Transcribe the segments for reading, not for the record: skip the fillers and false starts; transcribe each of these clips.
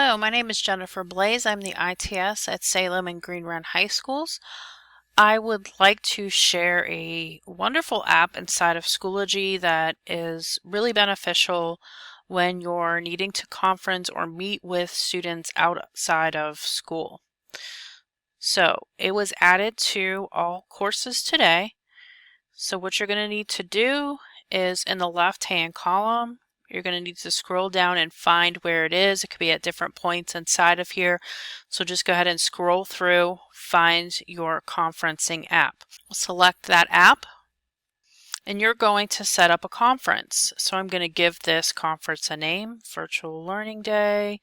Hello, my name is Jennifer Blaze. I'm the ITS at Salem and Green Run High Schools. I would like to share a wonderful app inside of Schoology that is really beneficial when you're needing to conference or meet with students outside of school. So it was added to all courses today. So what you're going to need to do is in the left-hand column, you're going to need to scroll down and find where it is. It could be at different points inside of here. So just go ahead and scroll through, find your conferencing app. Select that app, and you're going to set up a conference. So I'm going to give this conference a name, Virtual Learning Day.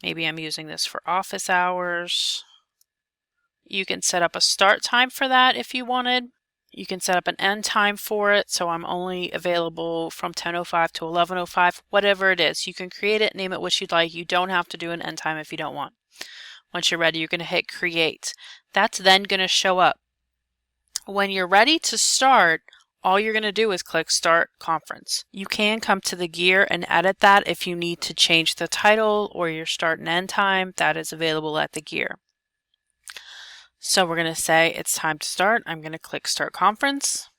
Maybe I'm using this for office hours. You can set up a start time for that if you wanted. You can set up an end time for it, so I'm only available from 10:05 to 11:05, whatever it is. You can create it, name it what you'd like. You don't have to do an end time if you don't want. Once you're ready, you're going to hit create. That's then going to show up. When you're ready to start, all you're going to do is click Start Conference. You can come to the gear and edit that if you need to change the title or your start and end time. That is available at the gear. So we're going to say it's time to start. I'm going to click Start Conference.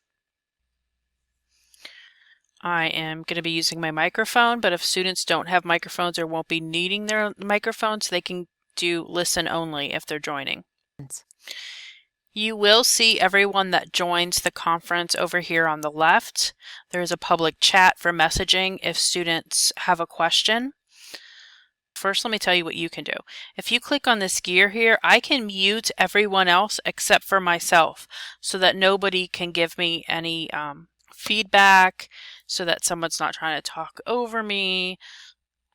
I am going to be using my microphone, but if students don't have microphones or won't be needing their microphones, they can do listen only if they're joining. You will see everyone that joins the conference over here on the left. There's a public chat for messaging if students have a question. First, let me tell you what you can do. If you click on this gear here, I can mute everyone else except for myself so that nobody can give me any feedback, so that someone's not trying to talk over me.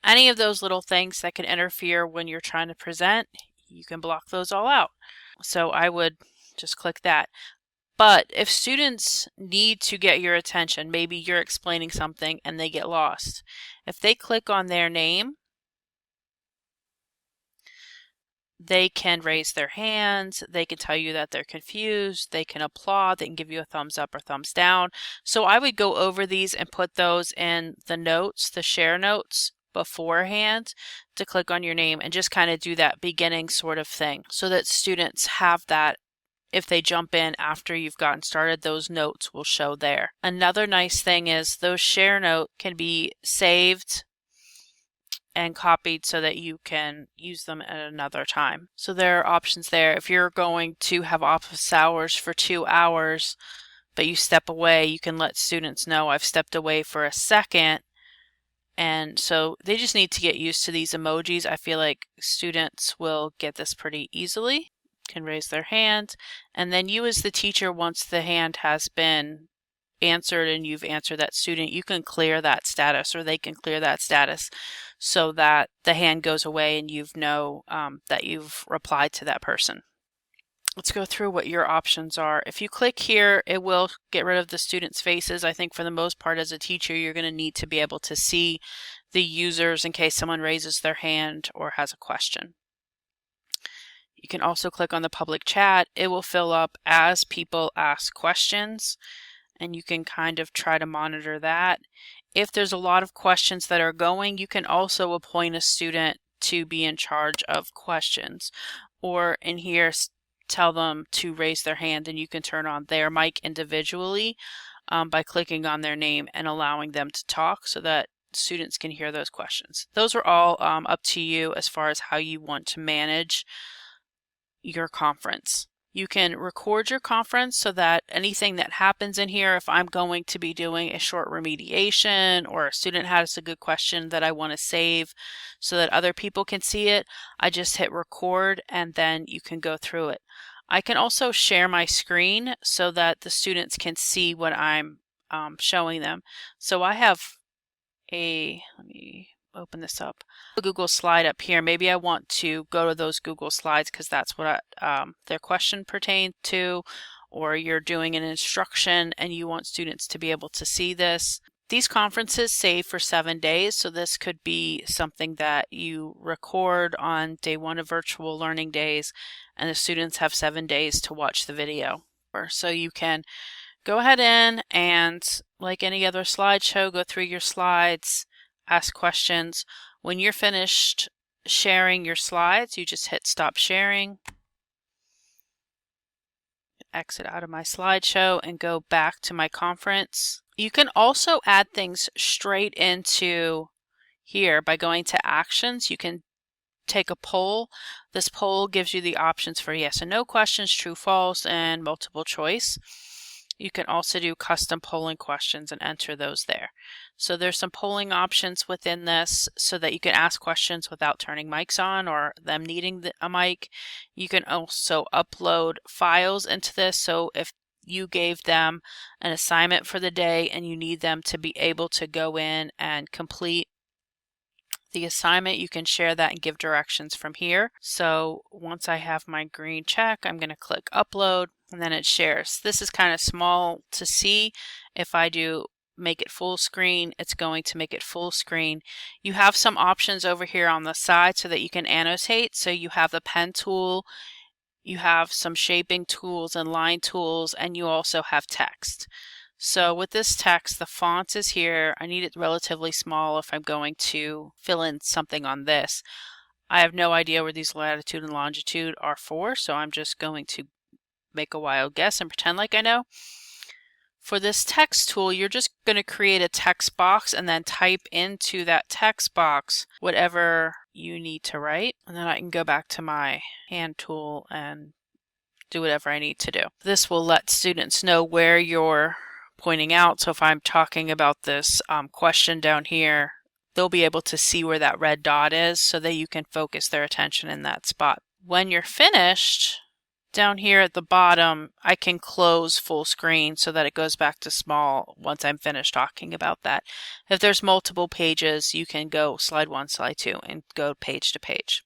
Any of those little things that can interfere when you're trying to present, you can block those all out. So I would just click that. But if students need to get your attention, maybe you're explaining something and they get lost, if they click on their name, they can raise their hands, they can tell you that they're confused, they can applaud, they can give you a thumbs up or thumbs down. So I would go over these and put those in the notes, the share notes beforehand, to click on your name and just kind of do that beginning sort of thing so that students have that. If they jump in after you've gotten started, those notes will show there. Another nice thing is those share notes can be saved and copied so that you can use them at another time. So there are options there. If you're going to have office hours for 2 hours, but you step away, you can let students know I've stepped away for a second. And so they just need to get used to these emojis. I feel like students will get this pretty easily. Can raise their hand. And then you as the teacher, once the hand has been answered and you've answered that student, you can clear that status, or they can clear that status so that the hand goes away and you know that you've replied to that person. Let's go through what your options are. If you click here, it will get rid of the students' faces. I think for the most part as a teacher, you're going to need to be able to see the users in case someone raises their hand or has a question. You can also click on the public chat. It will fill up as people ask questions, and you can kind of try to monitor that. If there's a lot of questions that are going, you can also appoint a student to be in charge of questions, or in here tell them to raise their hand, and you can turn on their mic individually by clicking on their name and allowing them to talk so that students can hear those questions. Those are all up to you as far as how you want to manage your conference. You can record your conference so that anything that happens in here, if I'm going to be doing a short remediation or a student has a good question that I want to save so that other people can see it, I just hit record and then you can go through it. I can also share my screen so that the students can see what I'm showing them. So I have let me open this up, a Google slide up here. Maybe I want to go to those Google slides because that's what their question pertained to, or you're doing an instruction and you want students to be able to see this. These conferences save for 7 days, so this could be something that you record on day 1 of virtual learning days, and the students have 7 days to watch the video. So you can go ahead and, like any other slideshow, go through your slides, ask questions. When you're finished sharing your slides, you just hit stop sharing. Exit out of my slideshow and go back to my conference. You can also add things straight into here by going to actions. You can take a poll. This poll gives you the options for yes and no questions, true, false, and multiple choice. You can also do custom polling questions and enter those there. So there's some polling options within this so that you can ask questions without turning mics on or them needing a mic. You can also upload files into this. So if you gave them an assignment for the day and you need them to be able to go in and complete the assignment, you can share that and give directions from here. So once I have my green check, I'm going to click upload and then it shares. This is kind of small to see. If I do make it full screen, it's going to make it full screen. You have some options over here on the side so that you can annotate. So you have the pen tool, you have some shaping tools and line tools, and you also have text. So with this text, the font is here. I need it relatively small if I'm going to fill in something on this. I have no idea where these latitude and longitude are for, so I'm just going to make a wild guess and pretend like I know. For this text tool, you're just going to create a text box and then type into that text box whatever you need to write. And then I can go back to my hand tool and do whatever I need to do. This will let students know where you're pointing out. So if I'm talking about this question down here, they'll be able to see where that red dot is so that you can focus their attention in that spot. When you're finished, down here at the bottom, I can close full screen so that it goes back to small once I'm finished talking about that. If there's multiple pages, you can go slide 1, slide 2, and go page to page.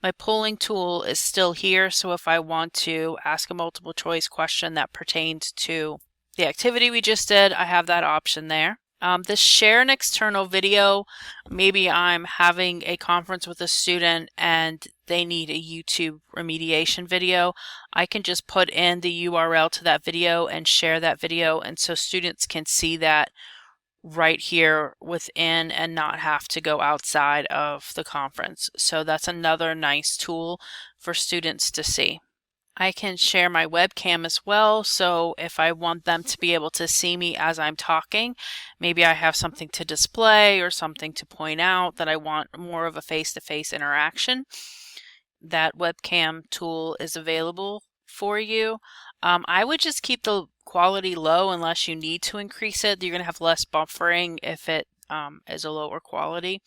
My polling tool is still here, so if I want to ask a multiple choice question that pertains to the activity we just did, I have that option there. This share an external video, maybe I'm having a conference with a student and they need a YouTube remediation video. I can just put in the URL to that video and share that video, and so students can see that right here within and not have to go outside of the conference. So that's another nice tool for students to see. I can share my webcam as well, so if I want them to be able to see me as I'm talking, maybe I have something to display or something to point out that I want more of a face-to-face interaction, that webcam tool is available for you. I would just keep the quality low unless you need to increase it. You're going to have less buffering if it is a lower quality.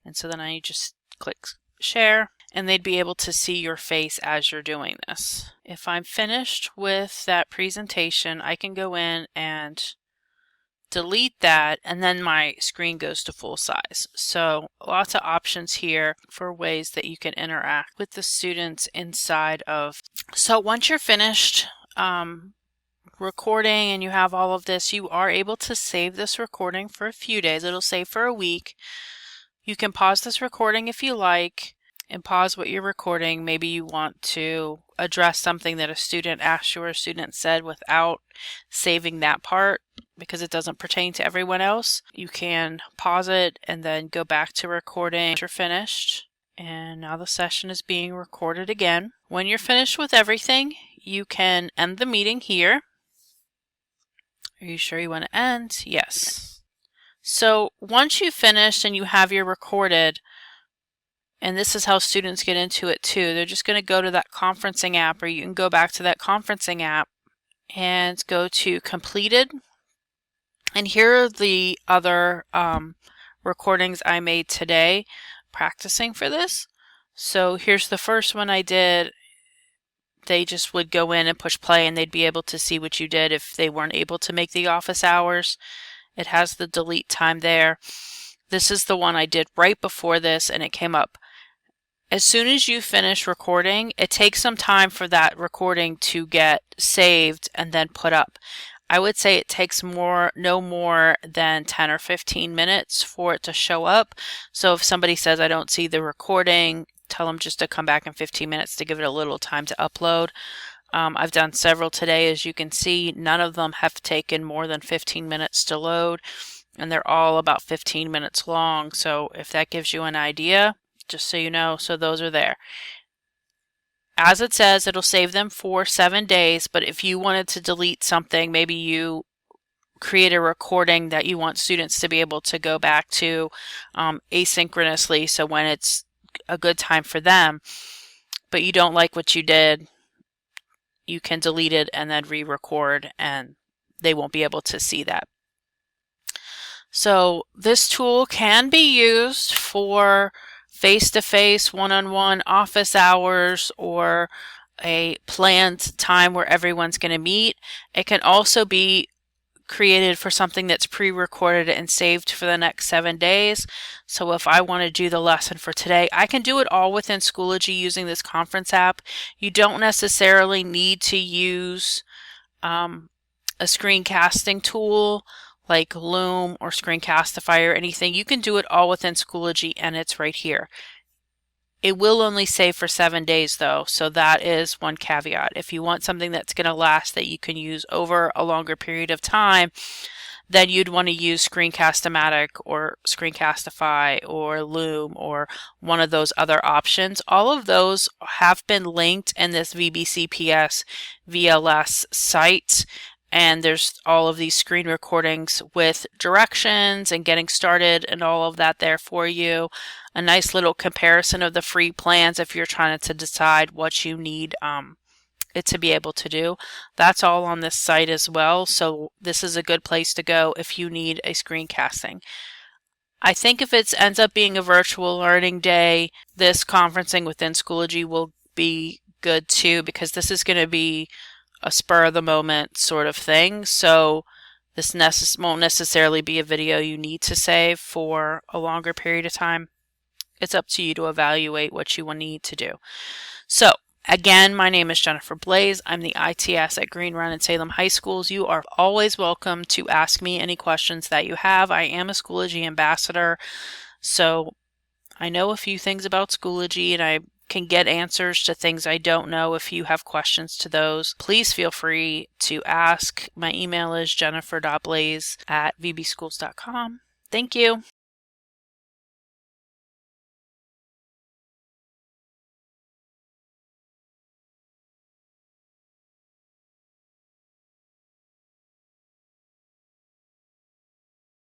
And so then I just click share, and they'd be able to see your face as you're doing this. If I'm finished with that presentation, I can go in and delete that, and then my screen goes to full size. So lots of options here for ways that you can interact with the students inside of. So once you're finished recording and you have all of this, you are able to save this recording for a few days. It'll save for a week. You can pause this recording if you like and pause what you're recording. Maybe you want to address something that a student asked you or a student said without saving that part because it doesn't pertain to everyone else. You can pause it and then go back to recording once you're finished. And now the session is being recorded again. When you're finished with everything, you can end the meeting here. Are you sure you want to end? Yes. So once you've finished and you have your recorded, and this is how students get into it too, they're just going to go to that conferencing app, or you can go back to that conferencing app and go to completed. And here are the other recordings I made today practicing for this. So here's the first one I did. They just would go in and push play and they'd be able to see what you did if they weren't able to make the office hours. It has the delete time there. This is the one I did right before this, and it came up. As soon as you finish recording, it takes some time for that recording to get saved and then put up. I would say it takes no more than 10 or 15 minutes for it to show up. So if somebody says, I don't see the recording, tell them just to come back in 15 minutes to give it a little time to upload. I've done several today. As you can see, none of them have taken more than 15 minutes to load, and they're all about 15 minutes long. So if that gives you an idea, just so you know. So those are there. As it says, it'll save them for 7 days, but if you wanted to delete something, maybe you create a recording that you want students to be able to go back to asynchronously, so when it's a good time for them, but you don't like what you did, you can delete it and then re-record, and they won't be able to see that. So this tool can be used for face-to-face, one-on-one office hours, or a planned time where everyone's going to meet. It can also be created for something that's pre-recorded and saved for the next 7 days. So if I want to do the lesson for today, I can do it all within Schoology using this conference app. You don't necessarily need to use a screencasting tool like Loom or Screencastify or anything. You can do it all within Schoology, and it's right here. It will only save for 7 days though, so that is one caveat. If you want something that's going to last that you can use over a longer period of time, then you'd want to use Screencast-O-Matic or Screencastify or Loom or one of those other options. All of those have been linked in this VBCPS VLS site, and there's all of these screen recordings with directions and getting started and all of that there for you. A nice little comparison of the free plans if you're trying to decide what you need it to be able to do. That's all on this site as well, so this is a good place to go if you need a screencasting. I think if it ends up being a virtual learning day, this conferencing within Schoology will be good too, because this is going to be a spur of the moment sort of thing. So this won't necessarily be a video you need to save for a longer period of time. It's up to you to evaluate what you will need to do. So again, my name is Jennifer Blaze. I'm the ITS at Green Run and Salem High Schools. You are always welcome to ask me any questions that you have. I am a Schoology ambassador, so I know a few things about Schoology, and I can get answers to things I don't know. If you have questions to those, please feel free to ask. My email is jennifer.blaze@vbschools.com. Thank you.